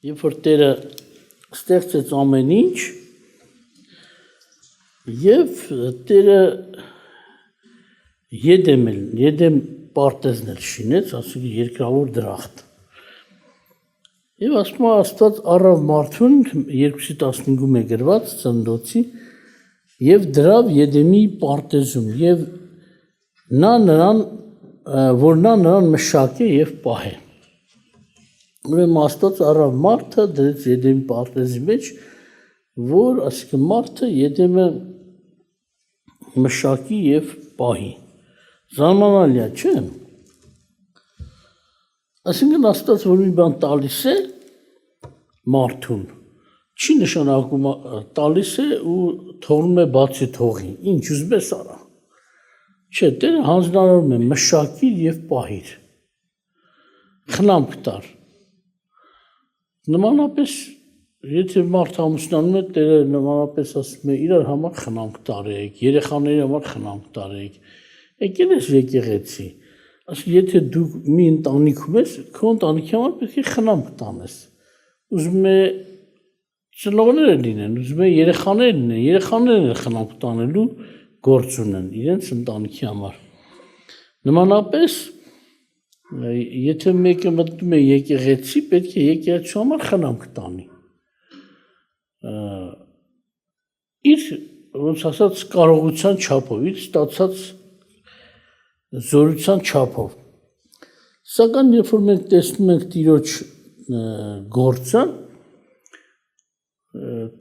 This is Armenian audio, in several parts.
Երբ որ Տերը ստեղծեց ամեն ինչ, եւ Տերը Եդեմ պարտեզն էլ շինեց, ասենք երկրավոր դրախտ։ Եվ ասում է Աստված առավ մարդուն 2:15-ում է գրված Ծննդոցի եւ դրավ Եդեմի պարտեզում եւ նա նրան մշակե եւ պահե։ Ուրեմն Աստված առավ մարդը դրեց Եդեմի պարտեզի մեջ, որ ասենք մարդը Եդեմը մշակի եւ պահի։ Զարմանալի է, չէ՞։ Այսինքն Աստված որ մի բան տալիս է մարդուն, չի նշանակում տալիս է ու թողնում է բացի թողի, ինչ ուզում ես արա։ Չէ, Տերը հանձնարարում է մշակիր եւ պահիր։ Խնամք տար։ Նմանապես եթե մարդ ամուսնանում է, Տերը նմանապես ասում է իրար համար խնամք տարեք, երեխաների համար խնամք տարեք։ Եկել ես եկեղեցի, ասում եթե դու մի ընտանիքում ես, քո ընտանիքի համար պետք է խնամք տանես։ Ուզում է ծնողները լինեն, ուզում է երեխաներն են խնամք տանելու գործ ունեն իրենց ընտանիքի համար։ Նմանապես եթե մեկը մտնում է եկեղեցի, պետք է եկեղեցու համար խնամք տանի։ Իր ոնց ասած կարողության չափով, իր ստացած զորության չափով։ Սակայն երբ որ մենք տեսնում ենք Տիրոջ գործը,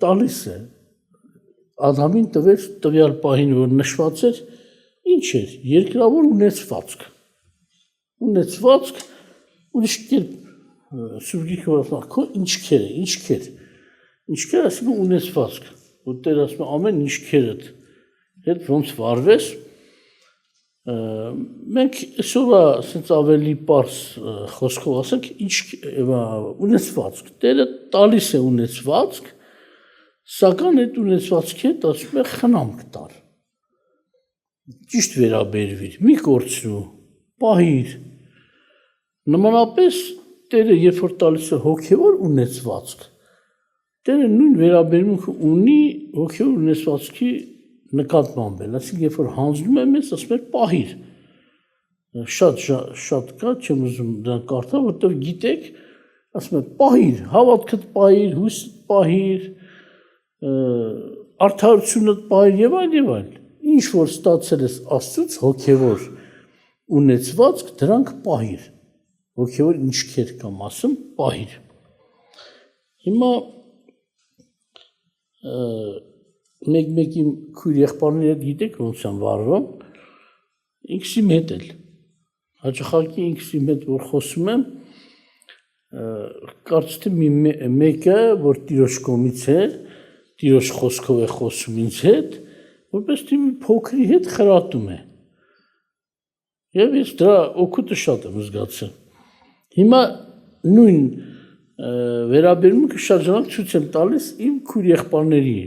տալիս է Ադամին տվեց տվյալ պահին, որ նշված էր, ինչ էր, երկրավոր ունեցվածք, ուրիշ կերպ Սուրգիքը որ ասում, քո ինչքեր, ասում ունեցվածք, որ Տեր ասում ամեն ինչքերդ հետ ոնց վարվես, մենք այսօր ասենց ավելի պարզ խոսքով ասենք, ունեցվածք, Տերը տալիս է ունեցվածք, սակայն այդ ունեցվածքի հետ ասում է խնամք տար, ճիշտ վերաբերվիր, մի կորցրու, պահիր։ Նմանապես Տերը երբ որ տալիս է հոգևոր ունեցվածք, Տերը նույն վերաբերմունքը ունի հոգևոր ունեցվածքի նկատմամբ էլ, այսինքն երբ որ հանձնում է մեզ, ասում է պահիր։ Շատ կա, չեմ ուզում դրան կարդալ, որտեղ գիտեք, ասում է պահիր, հավատքդ պահիր, հույսդ պահիր, արդարությունդ պահիր եւ այլ։ Ինչ որ ստացել ես Աստծուց հոգևոր ունեցվածք, դրանք պահիր։ Հոգևոր ինչքեր կամ ասում պահիր։ Հիմա մեկ-մեկի քույր եղբայրների հետ գիտեք ոնց են վարվում, ինքս իմ հետ էլ, հաճախակի ինքս իմ հետ որ խոսում եմ, կարծես թե մեկը, որ Տիրոջ կողմից է, Տիրոջ խոսքով է խոսում ինձ հետ, որպես թե մի փոքրի հետ խրատում է։ Եվ ես դրա օգուտը շատ եմ զգացել։ Հիմա նույն վերաբերմունքը շատ ժամանակ ցույց եմ տալիս իմ քույր եղբայրների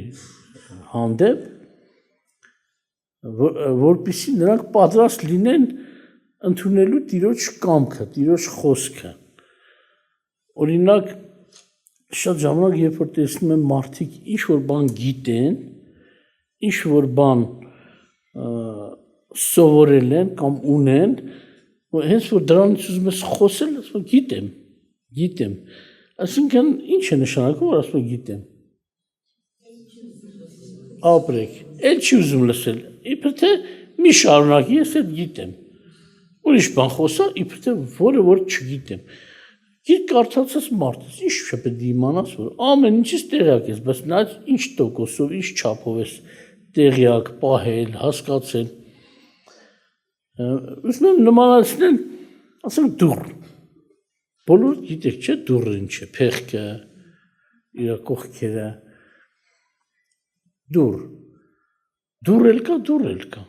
հանդեպ, որպեսզի նրանք պատրաստ լինեն ընդունելու Տիրոջ կամքը, Տիրոջ խոսքը։ Օրինակ, շատ ժամանակ, երբ որ տեսնում եմ մարդիկ ինչ որ բան գիտեն, ինչ որ բան սովորել են կամ ունեն, հենց որ դրանից ուզում ես խոսել, ասում եմ գիտեմ։ Այսինքն ինչ է նշանակում, որ ասում եմ գիտեմ։ Ապրեք, էլ չի ուզում լսել, իբր թե մի շարունակի, ես էլ գիտեմ։ Ուրիշ բան խոսա, իբր թե որը որ չգիտեմ։ Գիտ կարդացած մարդ ես, ինչ չպետք է իմանաս, որ ամեն ինչից տեղյակ ես, բայց նայած ինչ տոկոսով, ինչ չափով ես տեղյակ, պահել, հասկացել։ Ուզում եմ նմանացնել, ասենք դուռ։ Բոլորը գիտեք, չէ՞ դուռը ինչ է, փեղկը, իր կողքերը։ Դուռ էլ կա։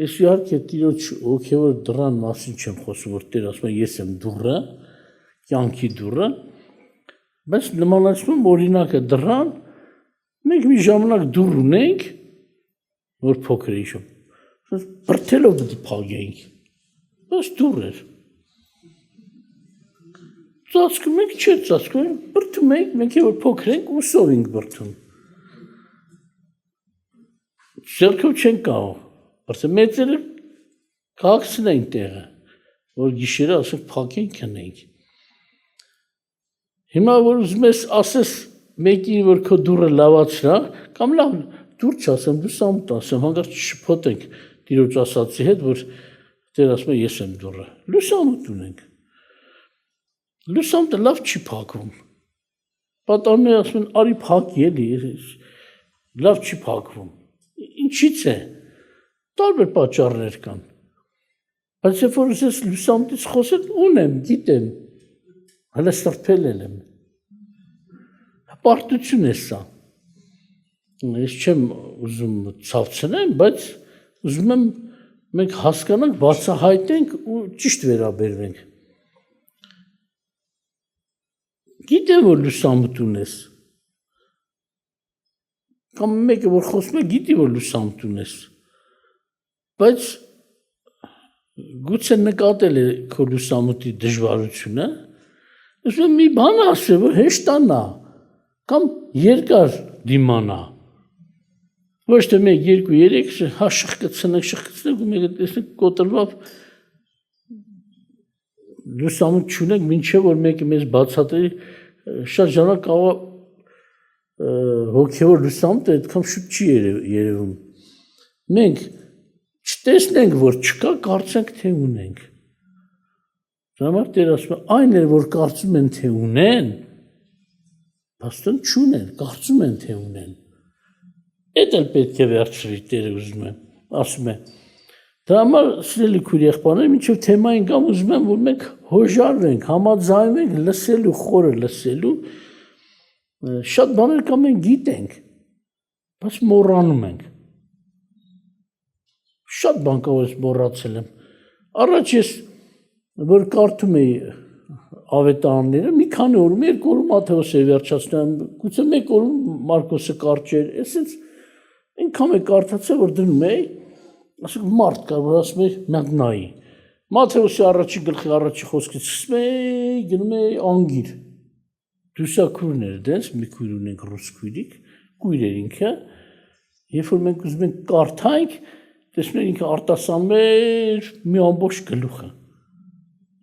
Ես իհարկե Տիրոջ հոգևոր դռան մասին չեմ խոսում, որ Տերը ասում է ես եմ դուռը, կյանքի դուռը, բայց նմանացնում օրինակը դռան, մենք մի ժամանակ դուռ ունենք, որ փոքր է իշում, բրդելով պետք է փակեինք, բայց դուռ էր։ Ծածկում ենք, չէ ծածկում ենք, բրդում ենք, մենք որ փոքր ենք ուսով ենք բրդում։ Ձեռքով չենք կարող, բրդը մեծերը կհագցնենք տեղը, որ գիշերը ասենք փակենք քնենք։ Հիմա որ ուզում ես ասես մեկին որ քո դուռը լավացրա, կամ լավ դուր չասեմ, դու սամուտ ասեմ, հանկարծ շփոթենք տիրոջ ասածի հետ, որ դեր ասում է ես եմ դուռը։ Լուսամուտ ունենք։ Լուսամուտը լավ չի փակվում։ Պատանները ասում են արի փակի էլի, լավ չի փակվում։ Ինչից է։ Տարբեր պատճառներ կան։ Բայց երբ որ ես լուսամուտից խոսեմ, ունեմ, գիտեմ։ Հələ սրբել եմ։ Պարտություն է սա։ Ես չեմ ուզում ցավցնեմ, բայց ուզում եմ մենք հասկանանք, բացահայտենք ու ճիշտ վերաբերվենք։ Գիտեմ, որ լուսամուտ ունես։ Կամ մեկը որ խոսում է, գիտի, որ լուսամուտ ունես։ Բայց գուցե նկատել է քո լուսամուտի դժվարությունը, ասում մի բան ասե, որ հեշտանա, կամ երկար դիմանա։ Ոչ թե 1, 2, 3 հա շխկցնենք ու մեկը տեսնենք կոտրվավ լուսամուտ չունենք, մինչև որ մեկը մեզ բացատրի, շատ ժամանակ կարող հոգևոր լուսամուտը այդքան շուտ չի երևում։ Մենք չտեսնենք, որ չկա, կարծենք, թե ունենք։ Ժամանակ Տեր ասում է, այն էլ, որ կարծում են, թե ունեն, փաստորեն չունեն, կարծում են, թե ունեն։ Էդ էլ պետք է վերցրի, Տերը ուզում է, ասում է։ Դրա համար սիրելի քույր եղբայրներ, մինչև թեմային կամ ուզում եմ, որ մենք հոժարվենք, համաձայնվենք լսելու, խորը լսելու, շատ բաներ կա մենք գիտենք, բայց մոռանում ենք։ Շատ բան կա, որ ես մոռացել եմ։ Առաջ ես, որ կարդում էի ավետարանները, մի քանի օրում, 2 օրում Մատթեոս է վերջացնում, գուցե 1 օրում Մարկոսը կարճեր, այսինքն այնքան է կարդացել, որ դնում էի, ասենք մարդ կար, որ ասում էի մագնայի։ Մատթեոսի առաջի գլխի առաջի խոսքից սկսում էի, գնում էի անգիր։ Դուսակուրն էր դες, մի քույր ունենք ռուս քույրիկ, քույր էր ինքը, երբ որ մենք ուզում ենք կարդանք, տեսնում ենք ինքը արտասանում էր մի ամբողջ գլուխը։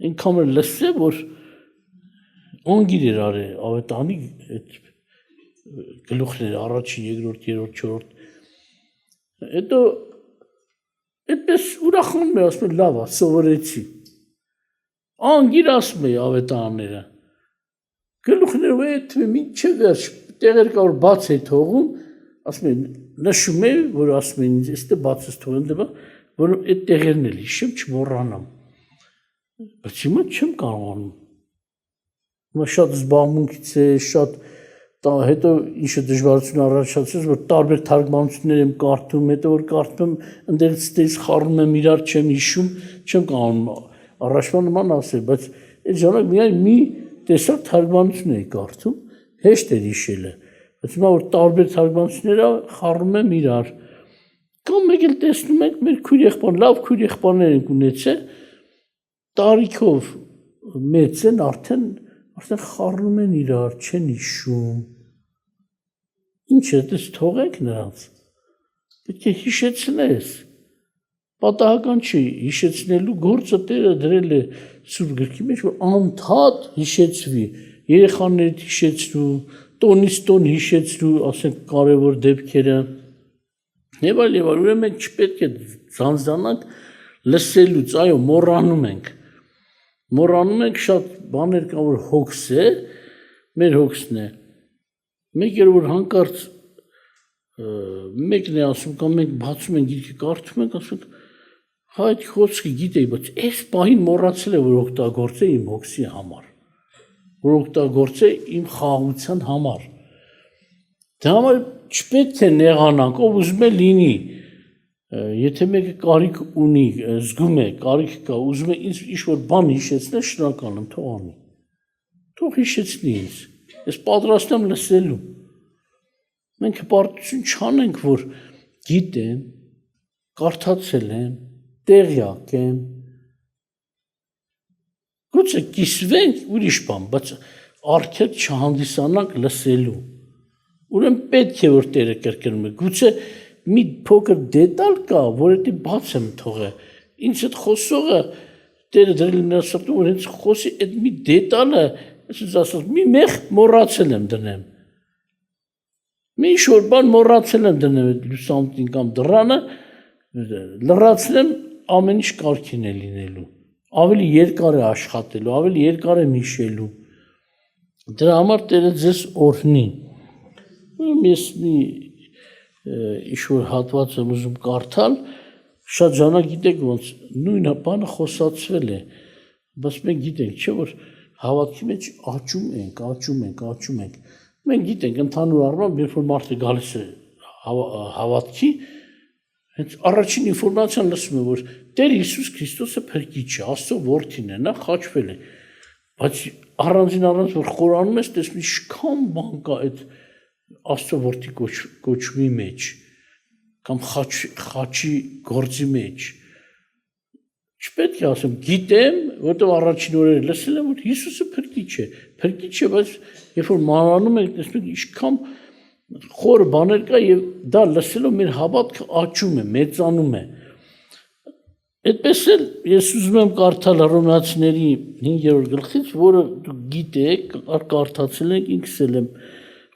Այնքան էր լսել, որ անգիր էր արել ավետանի այդ գլուխները առաջին, երկրորդ, երրորդ, չորրորդ։ Հետո այդպես ուրախանում է, ասում է լավ է, սովորեցի։ Անգիր ասում է ավետարանները։ Գլուխներով այդ մինչև վերջ տեղեր կա որ բաց է թողում, ասում է նշում է, որ ասում են ինձ էստե բացս թողեմ դեպա, որ այդ տեղերն էլ հիշեմ չմոռանամ։ Բայց հիմա չեմ կարողանում։ Հիմա շատ զբաղմունքից է, շատ հետո ինչը դժվարություն առաջացրեց, որ տարբեր թարգմանություններ եմ կարդում, հետո որ կարդում եմ, ընդերից ստեից խառնում եմ իրար, չեմ հիշում, չեմ կարողանում առաջվա նման ասել, բայց այդ ժամանակ միայն մի տեսակ թարգմանություն էի կարդում, հեշտ էր հիշելը, բայց հիմա որ տարբեր թարգմանությունները խառնում եմ իրար, կամ մեկ էլ տեսնում ենք մեր քույր եղբայրներ, լավ քույր եղբայրներ ենք ունեցել, տարիքով մեծ են արդեն խառնում են իրար, չեն հիշում։ Ինչ է, դες թողեք նրանց, պետք է հիշեցնես, պատահական չի, հիշեցնելու գործը Տերը դրել է Սուրբ գրքի մեջ, որ անդադ հիշեցվի, երեխաներիդ հիշեցրու, տոնից տոն հիշեցրու, ասենք կարևոր դեպքերը, եւ այլ, ուրեմն մենք չպետք է ձանձրանանք լսելուց, այո, մոռանում ենք շատ բաներ կան, որ հոգս է, մեր հոգսն է, մեկ էր, որ հանկարծ մեկն է ասում, կամ մենք բացում ենք գիրքը, կարդում ենք, ասում ենք, հա այդ խոսքը գիտեի, բայց այս պահին մոռացել է, որ օգտագործե իմ հոգսի համար, որ օգտագործե իմ խաղաղության համար։ Դա համար չպետք է նեղանանք, ով ուզում է լինի, եթե մեկը կարիք ունի, զգում է, կարիք կա, ուզում է ինձ ինչ-որ բան հիշեցնել, շնորհակալ եմ, թող անի, թող հիշեցնի ինձ, ես պատրաստ եմ լսելու, մենք հպարտություն չանենք, որ գիտեմ, կարդացել եմ, տեղյակ եմ, Գուցե կիսվենք ուրիշ բան, բայց արգելք չհանդիսանանք լսելու։ Ուրեմն պետք է որ Տերը կրկնում է։ Գուցե մի փոքր դետալ կա, որ դա բաց եմ թողը։ Ինձ այդ խոսողը Տերը դրել նրա սրտում, որ հենց խոսի այդ մի դետալը, ասես ասած, մի մեղ մոռացել եմ դնեմ։ Մի շոր բան մոռացել եմ դնեմ այդ լուսամուտին կամ դռանը, լրացնեմ ամեն ինչ կարգին է լինելու։ Ավելի երկար է աշխատելու, ավելի երկար է հիշելու։ Դրա համար Տերը ձեզ օրհնի։ Ես մի ինչ-որ հատված եմ ուզում կարդալ, շատ ժամանակ գիտեք ոնց նույն բանը խոսացվել է, բայց մենք գիտենք, չէ՞ որ հավատքի մեջ աճում ենք։ Մենք գիտենք ընդհանուր առմամբ, երբ որ մարդը գալիս է հավատքի, հենց առաջին ինֆորմացիան լսում է, որ Տեր Հիսուս Քրիստոսը փրկիչ է, Աստծո որդին է, նա խաչվել է։ Բայց առանց որ խորանում ես, տեսնում ես ինչքան բան կա այդ Աստծո որդի կոչումի մեջ կամ խաչի գործի մեջ։ Չպետք է ասեմ, գիտեմ, որտեղ առաջին օրերը լսել եմ, որ Հիսուսը փրկիչ է, բայց երբ որ մանրանում ենք, տեսնում ենք ինչքան խոր բաներ կա եւ դա լսելով մեր հավատքը աճում է, մեծանում է։ Այդպես էլ ես ուզում եմ կարդալ Հռոմեացիների 5-րդ գլխից, որը դուք գիտեք, կարդացել եք, ինքս էլ եմ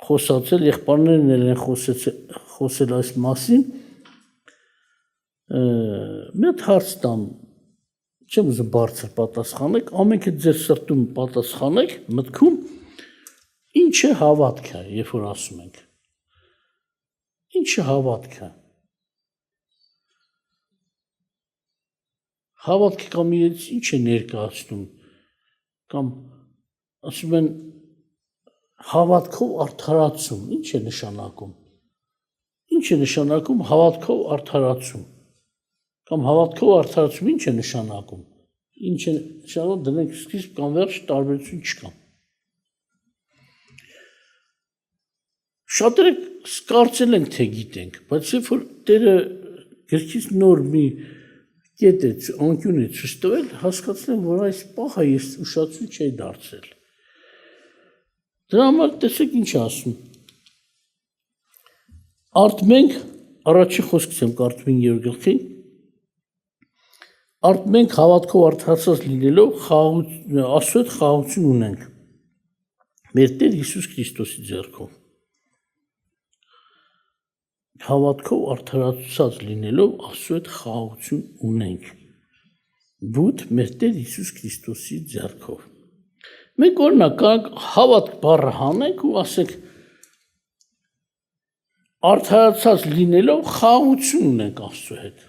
խոսացել, եղբայրներն էլ են խոսել այս մասին։ Մի հատ հարց տամ, չեմ ուզում բարձր պատասխանեք, ամենքը ձեր սրտում պատասխանեք, մտքում ինչ է հավատքը, երբ որ ասում ենք։ Ինչ է հավատքը։ Հավատքը կամ իրենց ինչ է ներկայացնում, կամ ասում են հավատքով արդարացում, ինչ է նշանակում։ Ինչ է նշանակում հավատքով արդարացում։ Կամ հավատքով արդարացում ինչ է նշանակում։ Ինչ է նշանակում դրանք սկիզբ կամ վերջ տարբերություն չկա։ Շատերը կարծել են թե գիտենք, բայց երբ որ Տերը գրքից նոր մի կետ է, անկյուն է ցույց տվել, հասկացել եմ, որ այս պահը ես ուշադրություն չէի դարձրել։ Դրա համար տեսեք ինչ ասում։ Արդ մենք առաջի խոսքից եմ կարդում 5-րդ գլխին։ Արդ մենք հավատքով արդարացած լինելով Աստծո հետ խաղաղություն ունենք մեր Տեր Հիսուս Քրիստոսի ձեռքով։ Հավատքով արդարացած լինելով Աստծո հետ խաղաղություն ունենք բութ մեր Տեր Հիսուս Քրիստոսի ձեռքով։ Մենք օրինակ հավատք բառը հանենք ու ասենք արդարացած լինելով խաղաղություն ունենք Աստծո հետ։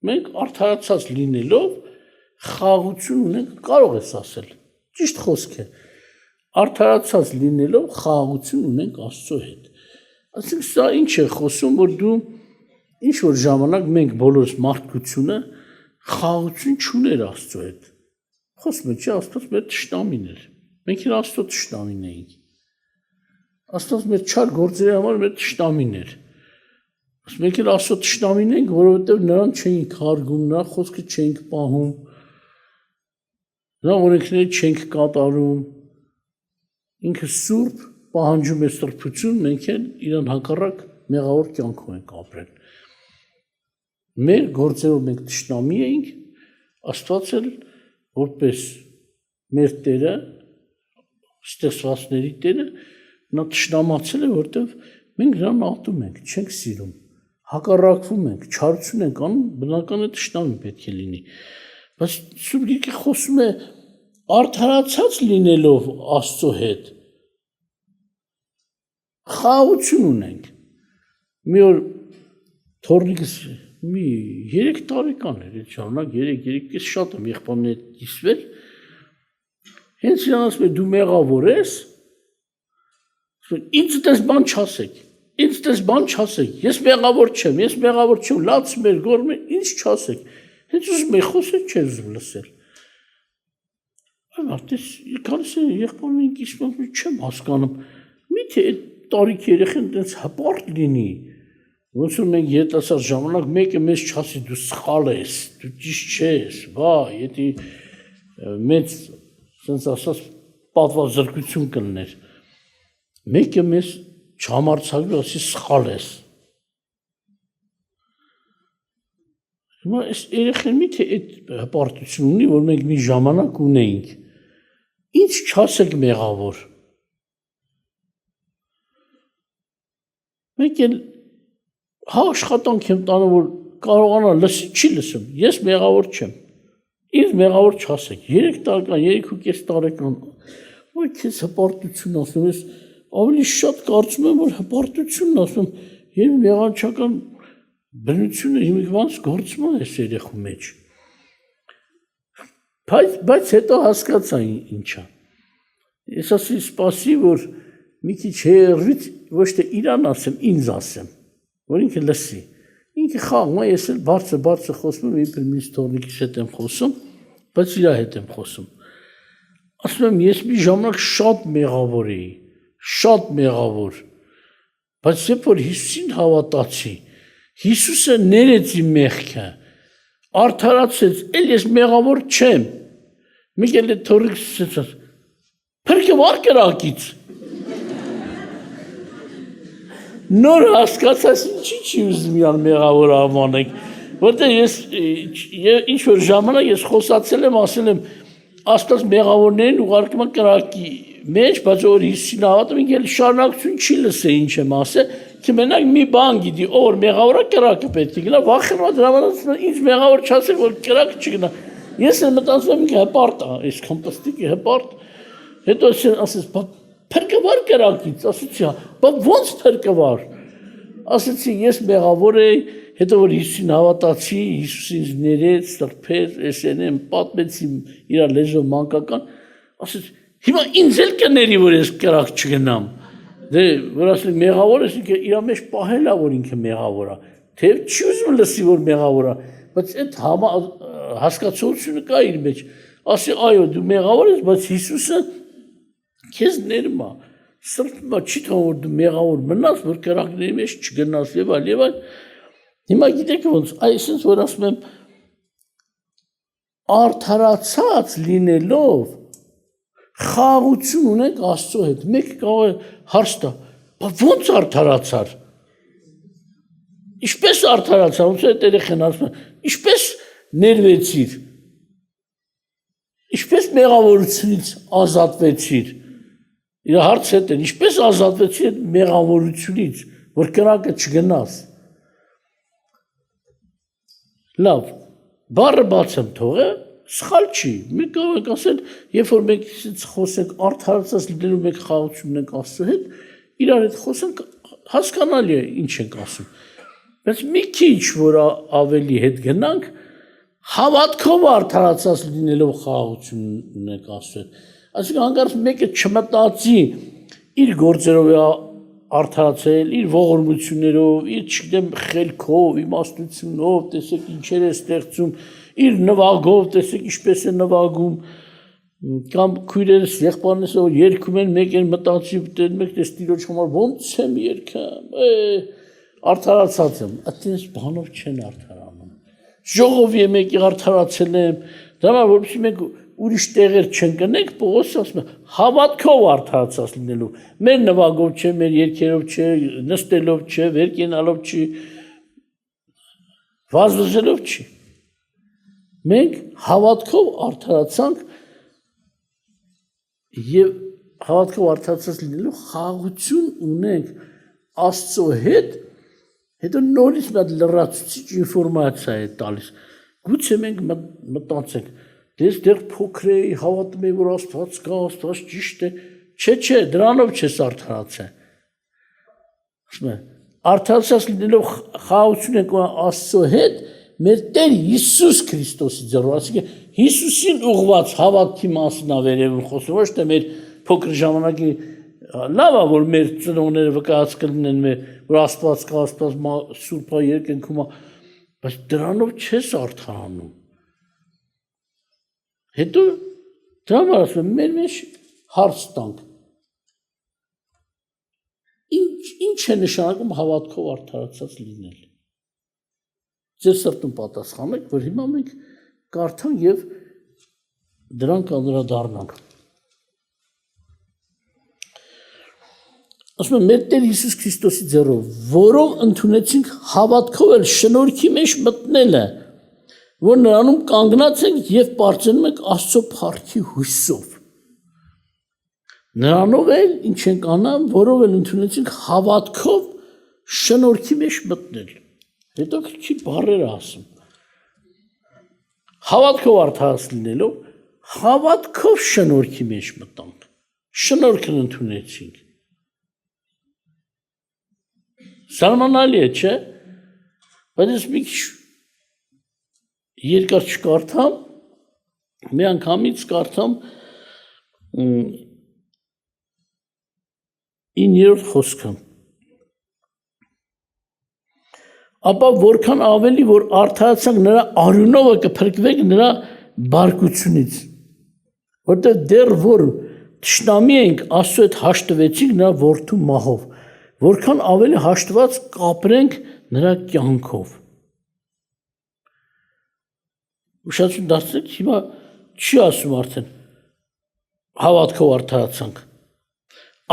Մենք արդարացած լինելով խաղաղություն ունենք, կարող ես ասել, ճիշտ խոսք է, արդարացած լինելով խաղաղություն ունենք Աստծո հետ։ Այսինքն սա ինչ է խոսում, որ դու ինչ որ ժամանակ մենք բոլորս մարդկությունը խաղաղություն չուներ Աստծո հետ։ Խոսում է, չէ, Աստված մեր թշնամին էր։ Մենք էլ Աստծո թշնամին էինք։ Աստված մեր չար գործերի համար մեր թշնամին էր։ Մենք էլ Աստծո թշնամին ենք, որովհետև նրան չէինք հարգում, նրա խոսքը չէինք պահում, նրա օրենքները չէինք կատարում։ Ինքը սուրբ, պահանջում է սրբություն, մենք էլ իրան հակառակ մեղավոր կյանքով ենք ապրել։ Մեր գործերով մենք թշնամի էինք, Աստված էլ որպես մեր Տերը, ստեղծվածների Տերը, նա թշնամացել է, որովհետև մենք նրան ատում ենք, չենք սիրում, հակառակվում ենք, չարություն ենք անում, բնական է թշնամի պետք է լինի։ Բայց Սուրբ Գիրքը խոսում է արդարացած լինելով Աստծո հետ խաղաղություն ունենք։ Մի օր թորնիկս մի 3 տարեկան էր, այդ ժամանակ 3-3 շատ եմ եղբայրների հետ կիսվել։ Հենց իրան ասում է դու մեղավոր ես, ինձ դες բան չասեք, ինձ դες բան չասեք, ես մեղավոր չեմ, լաց մեր գորմը, ինձ չասեք։ Հենց ուզում եմ խոսել, չեմ ուզում լսել։ Արդեն քանս եղբայրներին կիսվում չեմ հասկանում։ Միթե այդ տարիքի երեխան այդպես հպարտ լինի։ Ոնց որ մենք երիտասարդ ժամանակ մեկը մեզ չասի դու սխալ ես, դու ճիշտ չես, վայ, եթե մեծ ասենց ասած պատվազրկություն կլներ։ Մեկը մեզ չհամարձակվի, ասի սխալ ես։ Հիմա այս երեխեն միթե այդ հպարտություն ունի, որ մենք մի ժամանակ ունեինք։ Ինչ չասեք մեղավոր։ Մենք էլ աշխատանք եմ տանում, որ կարողանա լսի, չի լսում, ես մեղավոր չեմ, ինձ մեղավոր չասեք, 3 տարեկան, 3.5 տարեկան, ոյ քեզ հպարտություն ասում, ես ավելի շատ կարծում եմ, որ հպարտությունն ասում, եւ մեղանչական բնությունը հիմիկվանց գործում է այս երեխու մեջ, բայց հետո հասկացա ինչա, ես ասի սպասի, որ մի քիչ հեռվից ոչ թե իրան ասեմ, ինձ ասեմ, որ ինքը լսի, ինքը խաղում է, ես էլ բարձր խոսում եմ, իբր մյուս թորնիկիս հետ եմ խոսում, բայց իրա հետ եմ խոսում, ասում եմ, ես մի ժամանակ շատ մեղավոր էի, շատ մեղավոր, բայց երբ որ Հիսուսին հավատացի, Հիսուսը ներեց իմ մեղքը, արդարացեց, էլ ես մեղավոր չեմ, մեկ էլ այդ թորնիկս ասաց, փրկը վար կրակից, նոր հասկացած ինչի չի ուզում իրան մեղավոր անվանենք, որտեղ ես ինչ-որ ժամանակ ես խոսացել եմ, ասել եմ, Աստված մեղավորներին ուղարկում է կրակի մեջ, բայց որ Հիսուսին հավատում ինքը շարունակություն չի լսել ինչ եմ ասել, թե մենակ մի բան գիտի, որ մեղավորը կրակը պետք է գնա, վախենում է դրա համար ինձ մեղավոր չասել, որ կրակը չգնա։ Ես էլ մտածում եմ ինքը հպարտ է, այսքան պստիկի հպարտ, հետո ասես, փրկվար կրակից, ասեցի, ոնց փրկվար, ասեցի, ես մեղավոր էի, հետո որ Հիսուսին հավատացի, Հիսուս ինձ ներեց, սրբեց, էսեն եմ, պատմեցի իր լեզվով մանկական, ասեց, հիմա ինձ էլ կների, որ ես կրակ չգնամ, դե, որ ասել մեղավոր ես, ինքը իր մեջ պահել է, որ ինքը մեղավոր է, թեև չի ուզում լսի, որ մեղավոր է, բայց այդ հասկացությունը կա իր մեջ, ասի, այո, դու մեղավոր ես, բայց Հիսուսը քեզ ներում է, սրբում է, չի թող որ դու մեղավոր մնաս, որ կրակների մեջ չգնաս եւ այլ։ Հիմա գիտեք ոնց, այսինքն որ ասում եմ արդարացած լինելով խաղաղություն ունենք Աստծո հետ։ Մեկը կարող է հարց տա, բայց ոնց արդարացար։ Ինչպես արդարացար, ոնց է երեխան ասում, ինչպես ներվեցիր։ Ինչպես մեղավորությունից ազատվեցիր։ Իր հարցը է, ինչպես ազատվեցիր այդ մեղավորությունից, որ կրակը չգնաս։ Լավ, բառը բաց եմ թողը, սխալ չի, մենք կարող ենք ասել, երբ որ մենք խոսենք արդարացած լինելու մենք խաղաղություն ունենք Աստծո հետ, իրար հետ խոսենք հասկանալի է ինչ ենք ասում։ Բայց մի քիչ որ ավելի հետ գնանք, հավատքով արդարացած լինելով խաղաղություն ունենք Աստծո հետ։ Այսինքն հանկարծ մեկը չմտածի իր գործերով արդարացել, իր ողորմություններով, իր չգիտեմ խելքով, իմաստությունով, տեսեք ինչեր է ստեղծում, իր նվագով, տեսեք ինչպես է նվագում, կամ քույրերս եղբայրներս որ երգում են, մեկ են մտածի, մեկ դες տիրոջ համար ոնց եմ երգում, արդարացած եմ, այդպես բանով չեն արդարանում։ Ժողովի մեկի արդարացել եմ, դա որպեսզի մենք ուրիշ տեղեր չընկնենք, Պողոսը ասում է, հավատքով արդարացած լինելու, մեր նվագով չէ, մեր երգերով չէ, նստելով չէ, վեր կենալով չի, վազվզելով չի։ Մենք հավատքով արդարացանք և հավատքով արդարացած լինելու խաղաղություն ունենք Աստծո հետ, հետո նորից մի հատ լրացուցիչ ինֆորմացիա է տալիս։ Գուցե մենք մտածենք, դες դեռ փոքր էի, հավատում էի, որ Աստված կա, Աստված ճիշտ է, չէ, դրանով չես արդարացել։ Ասում եմ, արդարացած լինելով խաղաղություն ենք Աստծո հետ, մեր Տեր Հիսուս Քրիստոսի ձեռով, այսինքն Հիսուսին ուղղված հավատքի մասին է վերևում խոսում, ոչ թե մեր փոքր ժամանակի լավ է, որ մեր ծնողները վկայած կլինեն մեր, որ Աստված կա, Աստված սուրբ է, երկնքում է, բայց դրանով չես արդարանում։ Հետո դրա համար ասում եմ, մեր մեջ հարց տանք, ինչ է նշանակում հավատքով արդարացած լինել։ Ձեր սրտում պատասխանեք, որ հիմա մենք կարդանք և դրանք անդրադառնանք։ ասում եմ մեր Տեր Հիսուս Քրիստոսի ձեռով, որով ընդունեցինք հավատքով էլ շնորհքի մեջ մտնելը, որ նրանում կանգնած ենք եւ պարծենում ենք Աստծո փառքի հույսով։ Նրանով էլ ինչ ենք անում, որով էլ ընդունեցինք հավատքով շնորհքի մեջ մտնել։ Հետո քիչ բառեր ասում։ Հավատքով արդարացած լինելով, հավատքով շնորհքի մեջ մտանք։ Շնորհքն ընդունեցինք։ Սահմանալի է, չէ՞։ Բայց ես մի քիչ երկար չկարդամ, մի անգամից կարդամ 9-րդ խոսքը։ Ապա որքան ավելի որ արդարացանք նրա արյունով կփրկվենք նրա բարկությունից, որտեղ դեռ որ թշնամի ենք Աստծո հետ հաշտվեցինք նրա որդու մահով, որքան ավելի հաշտված կապրենք նրա կյանքով։ Ուշադրություն դարձրեք, հիմա չի ասում արդեն հավատքով արդարացանք։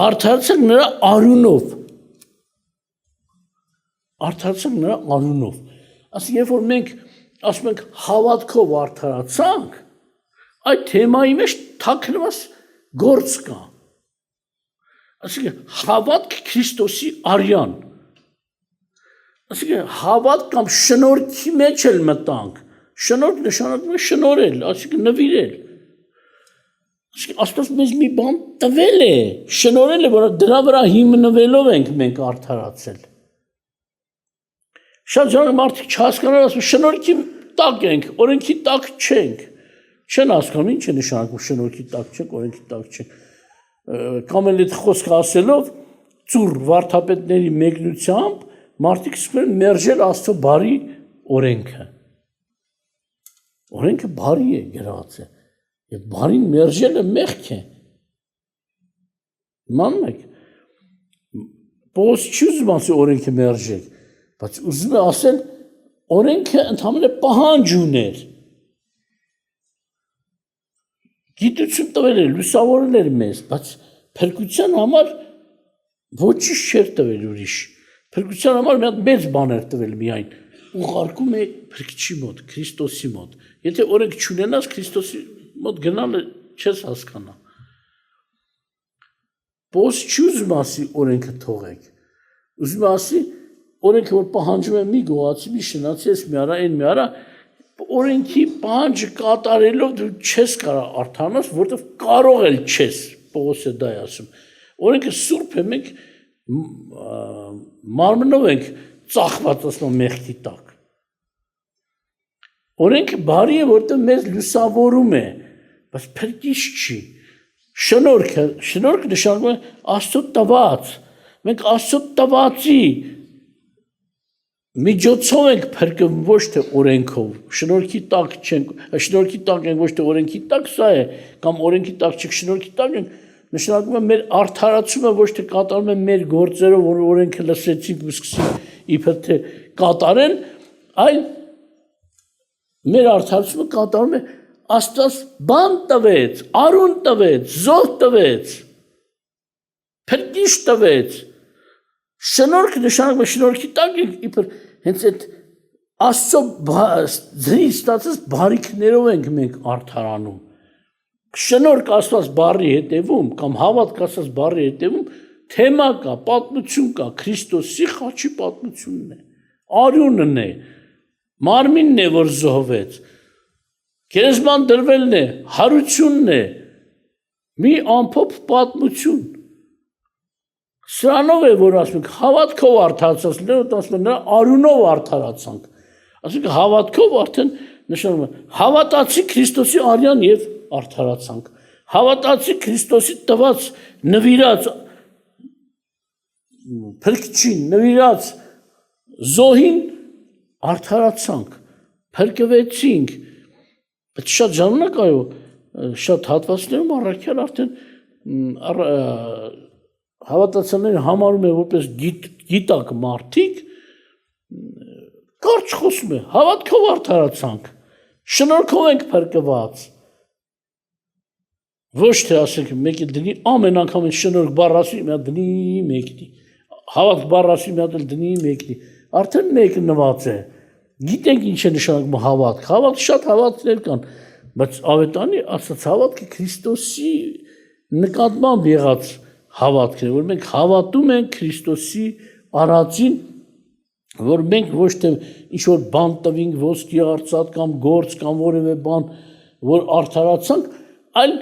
Արդարացանք նրա արյունով։ Արդարացանք նրա արյունով։ Ասենք երբ որ մենք ասում ենք հավատքով արդարացանք, այդ թեմայի մեջ թաքնված գործ կա։ Ասենք հավատք Քրիստոսի արյան։ Ասենք հավատք կամ շնորհքի մեջ էլ մտանք։ Շնորհք նշանակում է շնորհել, այսինքն նվիրել։ Աստված մեզ մի բան տվել է, շնորհել է, որ դրա վրա հիմնվելով ենք մենք արդարացել։ Շատ ժանակ մարդիկ չհասկանան, ասում շնորհքի տակ ենք, օրենքի տակ չենք։ Չեն հասկանում ինչ է նշանակում շնորհքի տակ չենք, օրենքի տակ չենք։ Կամ էլ այդ խոսքը ասելով ծուռ վարդապետների մեկնությամբ մարդիկ սկսում են մերժել Աստծո բարի օրենքը։ Օրենքը բարի է, գրած է, եւ բարին մերժելը մեղք է։ Իմանում եք, Պողոս չի ուզում ասել օրենքը մերժեք, բայց ուզում է ասել օրենքը ընդհանրապես պահանջ ուներ։ Գիտություն տվել է, լուսավորել էր մեզ, բայց փրկության համար ոչինչ չէր տվել ուրիշ։ Փրկության համար մի հատ մեծ բան էր տվել միայն, ուղարկում է Փրկչի մոտ, Քրիստոսի մոտ։ Եթե օրենք չունենաս, Քրիստոսի մոտ գնալը չես հասկանա։ Պողոս չի ուզում ասի օրենքը թողեք։ Ուզում ասի օրենքը որ պահանջում է մի գողացի, մի շնացի, մի արա, այն մի արա, օրենքի պահանջը կատարելով դու չես կարող արդարանաս, որովհետև կարող էլ չես, Պողոսը դա է ասում։ Օրենքը սուրբ է, մենք մարմնով ենք ծախված ասում մեղքի տակ։ Օրենքը բարի է, որովհետև մեզ լուսավորում է, բայց փրկիչ չի։ Շնորհքը նշանակում է Աստծո տված։ Մենք Աստծո տվածի միջոցով ենք փրկվում, ոչ թե օրենքով։ Շնորհքի տակ չենք, շնորհքի տակ ենք, ոչ թե օրենքի տակ, սա է, կամ օրենքի տակ չենք, շնորհքի տակ ենք, նշանակում է մեր արդարացումը ոչ թե կատարում է մեր գործերով, որ օրենքը լսեցինք ու սկսենք իբր թե կատարել, այլ մեր արդարացումը կատարում է Աստված բան տվեց, արուն տվեց, զոհ տվեց, փրկիչ տվեց։ Շնորհք նշանակում է շնորհքի տակ ենք իբր հենց այդ Աստծո ձնից ստացած բարիքներով ենք մենք արդարանում։ Շնորհք ասված բառի հետևում կամ հավատք ասված բառի հետևում թեմա կա, պատմություն կա, Քրիստոսի խաչի պատմությունն է, արյունն է, մարմինն է, որ զոհվեց, գերեզման դրվելն է, հարությունն է, մի ամփոփ պատմություն։ Սրանով է, որ ասում ենք, հավատքով արդարացած, ասում են, նրա արյունով արդարացանք։ Ասում ենք, հավատքով արդեն նշանակում է, հավատացի Քրիստոսի արյան և արդարացանք։ Հավատացի Քրիստոսի տված նվիրած փրկչին, նվիրած զոհին արդարացանք, փրկվեցինք։ Բայց շատ ժամանակ այո, շատ հատվածներում առաքյալ արդեն հավատացյալները համարում է որպես գիտակ մարդիկ, կարճ խոսում է, հավատքով արդարացանք, շնորհքով ենք փրկված։ Ոչ թե ասենք մեկը դնի ամեն անգամ այն շնորհք բառասի մի հատ դնի մեկնի։ Հավատք բառասի մի հատ դնի մեկնի։ Արդեն մեկնված է։ Գիտենք ինչ է նշանակում հավատք։ Հավատք շատ հավատքներ կան, բայց ավետանի ասած հավատքը Քրիստոսի նկատմամբ եղած հավատքն է, որ մենք հավատում ենք Քրիստոսի արածին, որ մենք ոչ թե ինչ որ բան տվինք, ոսկի արծաթ կամ գործ կամ որևէ բան, որ արդարացանք, այլ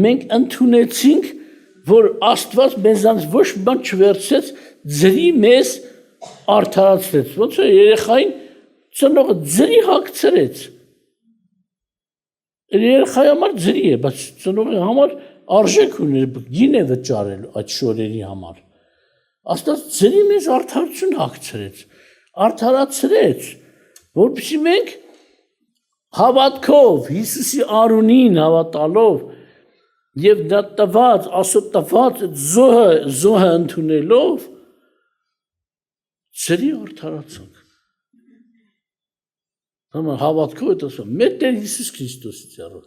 մենք ընդունեցինք, որ Աստված մեզանց ոչ բան չվերցրեց, ձրի մեզ արդարացրեց։ Ոնց է երեխային ծնողը ձրի հագցրեց։ Երեխայի համար ձրի է, բայց ծնողի համար արժեք ուներ, գին է վճարել այդ շորերի համար։ Աստված ձրի մեզ արդարություն հագցրեց, արդարացրեց, որպեսզի մենք հավատքով, Հիսուսի անունին հավատալով եւ դա տված, Աստծո տված զոհը ընդունելով ձրի արդարացանք։ Համա հավատքով է ասում, մեր Տեր Հիսուս Քրիստոսի ծառով,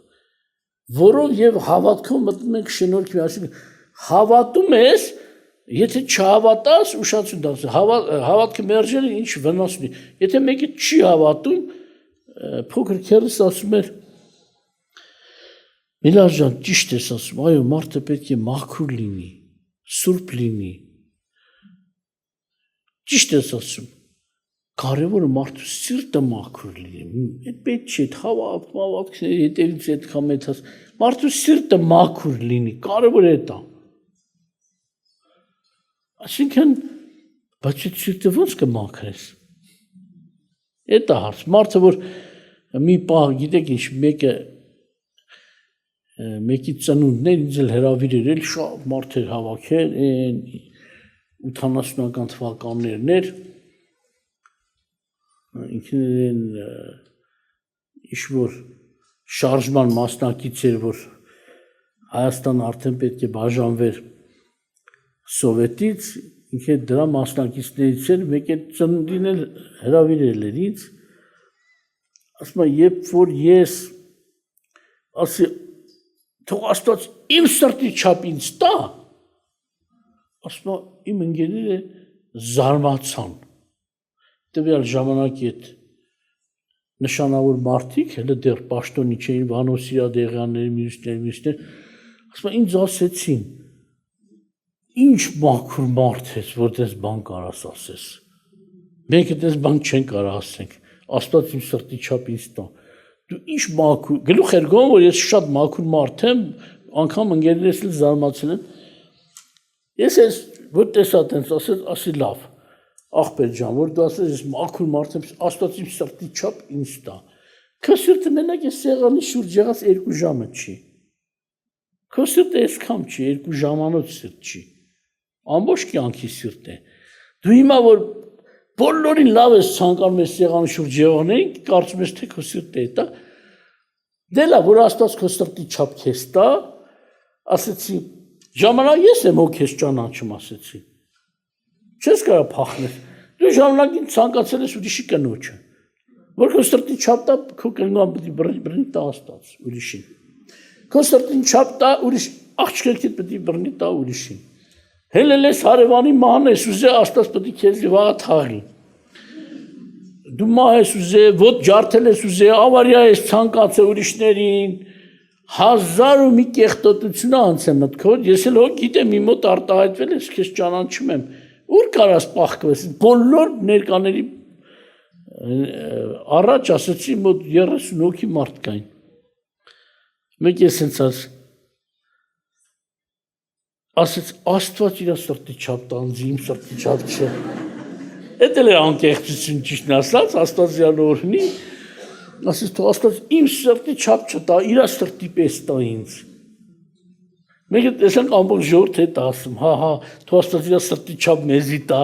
որով եւ հավատքով մտնում ենք շնորհքի, այսինքն հավատում ես, եթե չհավատաս, ուշացություն դարձ, հավատքը մերժելը ինչ վնաս ունի։ Եթե մեկը չի հավատում, փոքր քերս ասում էր Միլար ջան, ճիշտ ես ասում, այո, մարդը պետք է մաքուր լինի, սուրբ լինի։ Ճիշտ ես ասում, կարևորը մարդու սիրտը մաքուր լինի։ Այդ պետք չէ, հավատքների հետևից այդքան մեծած, մարդու սիրտը մաքուր լինի, կարևորը է դա։ Այսինքն, բայց այդ սիրտը ո՞նց կմաքրես։ Այդ է հարց, մարդը որ մի պահ, գիտեք ինչ, մեկի ծնունդներ ինձ էլ հրավիրել էլ շատ մարդեր հավաքել, 80-ական թվականներն էր, ինքներն ինչ-որ շարժման մասնակից էր, որ Հայաստան արդեն պետք է բաժանվեր Սովետից, ինքը դրա մասնակիցներից էր, մեկ է ծնունդին էլ հրավիրել էր ինձ, ասում է, երբ որ ես ասի, թող Աստված իմ սրտի չափ ինձ տա, ասում է, իմ ընկերները զարմացան, տվյալ ժամանակի այդ նշանավոր մարդիկ, հենց դեռ պաշտոնի չէին, Վանոս Սիրադեղյաններ, մյուսներ, ասում է, ինձ ասեցին, ինչ մաքուր մարդ ես, որ դες բան կարաս ասես, մենք դες բան չեն կարող ասենք, Աստված իմ սրտի չափ ինձ տա, դու ինչ մաքուր, գլուխ էր գոհ, որ ես շատ մաքուր մարդ եմ, անգամ ընկերներս էլ զարմացել են, ես ես, որ տեսա տենց ասեց, ասի լավ, աղբեր ջան, որ դու ասես, ես մաքուր մարդ եմ, Աստված իմ սրտի չափ ինձ տա, քո սիրտը մենակ ես սեղանի շուրջ եղած 2 ժամը չի, քո սիրտը այսքան չի, 2 ժամանոց սիրտ չի, ամբողջ կյանքի սիրտ է, դու հիմա որ բոլորին լավ ես ցանկանում ես սեղանի շուրջ եղողներին, կարծում ես թե քո սիրտը է դա, դե լավ, որ Աստված քո սրտի չափ քեզ տա, ասեցի, ժամանակ ես եմ ով քեզ ճանաչում, ասեցի, չես կարող փախնել, դու ժամանակին ցանկացել ես ուրիշի կնոջը, որ քո սրտի չափ տա, քո կնոջը պետք է բռնի տա Աստված, ուրիշին, քո սրտին չափ տա, ուրիշ աղջիկը պետք է բռնի տա ուրիշին, հելել ես հարևանի ման ես ուզե, Աստված պետք է քեզ վաղ թաղի, դու մահ ես ուզե, ոտ ջարդել ես ուզե, ավարյա ես ցանկացել ուրիշներին, 1000 ու մի կեղտոտություն անցել մտքով, ես էլ հո գիտեմ իմ մոտ արտահայտվել ես, քեզ ճանաչում եմ, ուր կարաս պահկվես, բոլոր ներկաների առաջ ասեցի մոտ 30 հոգի մարդ կային, մեկ ես հենց ասեց, Աստված իր սրտի չափ տանձի, իմ սրտի չափ չէ, էդ էլ է անկեղծություն ճիշտն ասած, Աստված իրան օրհնի, ասեց, թող Աստված իմ սրտի չափ չտա, իր սրտի պես տա ինձ, մենք տեսանք ամբողջ ժողովուրդ հետ ասում, հա, թող Աստված իր սրտի չափ մեզի տա,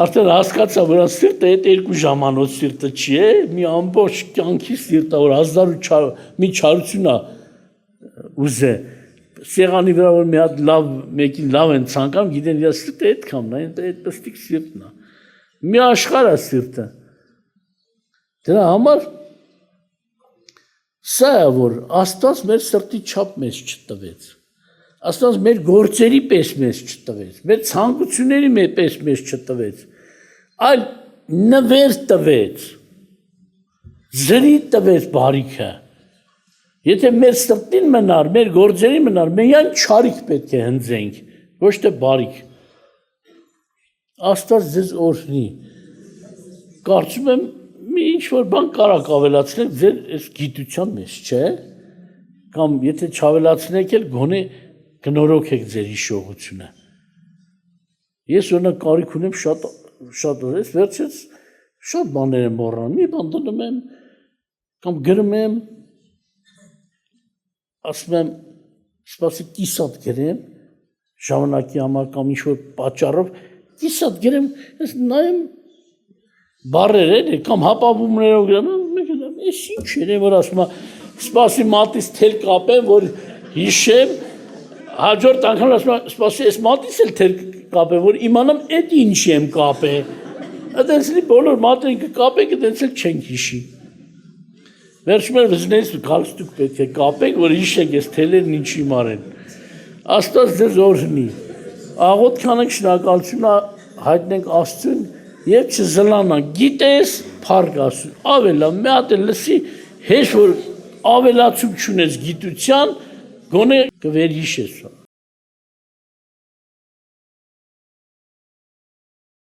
արդեն հասկացա, որ այն սիրտը այդ 2 ժամանոց սիրտը չի է, մի ամբողջ կյանքի սիրտը, որ 1000 մի չարություն է ուզե, սեղանի վրա որ մի հատ լավ, մեկին լավ են ցանկանում, գիտեն իր սիրտը այդքանն է, այդ պստիկ սիրտն է, մի աշխարհ է սիրտը, դրա համար Սա է որ Աստված մեր սրտի չափ մեզ չտվեց։ Աստված մեր գործերի պես մեզ չտվեց, մեր ցանկությունների պես մեզ չտվեց, այլ նվեր տվեց, զրի տվեց բարիքը։ Եթե մեր սրտին մնար, մեր գործերի մնար, միայն չարիք պետք է հնձենք, ոչ թե բարիք։ Աստված ձեզ օրհնի։ Կարծում եմ մի ինչ-որ բան կարակ ավելացնեք ձեր այս գիտության մեջ, չէ՞։ Կամ եթե չավելացնեք էլ գոնե գնորոքեք ձեր հիշողությունը։ Ես օրինակ կարիք ունեմ շատ օրես, վերջից շատ բաներ եմ մոռանում, մի բան դնում եմ կամ գրում եմ, ասում եմ, սպասի կիսատ գրեմ, ժամանակի համար կամ ինչ-որ պատճառով կիսատ գրեմ, ես նայեմ բառեր էլի կամ հապավումներով գրեմ, մեկ եմ, ես ինչ էր, որ ասում եմ, սպասի մատից թել կապեմ, որ հիշեմ, հաջորդ անգամ ասում եմ, սպասի ես մատից էլ թել կապեմ, որ իմանամ էդ ինչի եմ կապել, այդենցլի բոլոր մատերին կկապեք, այդենց էլ չենք հիշի։ Վերջում էլ վզնես գալստուկ պետք է կապեք, որ հիշեք ես թելերն ինչի մարեն։ Աստված ձեզ օրհնի։ Աղոթք անենք, շնորհակալություն հայտնենք Աստծուն եւ չզլանանք։ Գիտես, փառք Աստծուն։ Ավելա մի հատ էլ լսի, հեշ որ ավելացում չունես գիտության, գոնե կվերհիշես։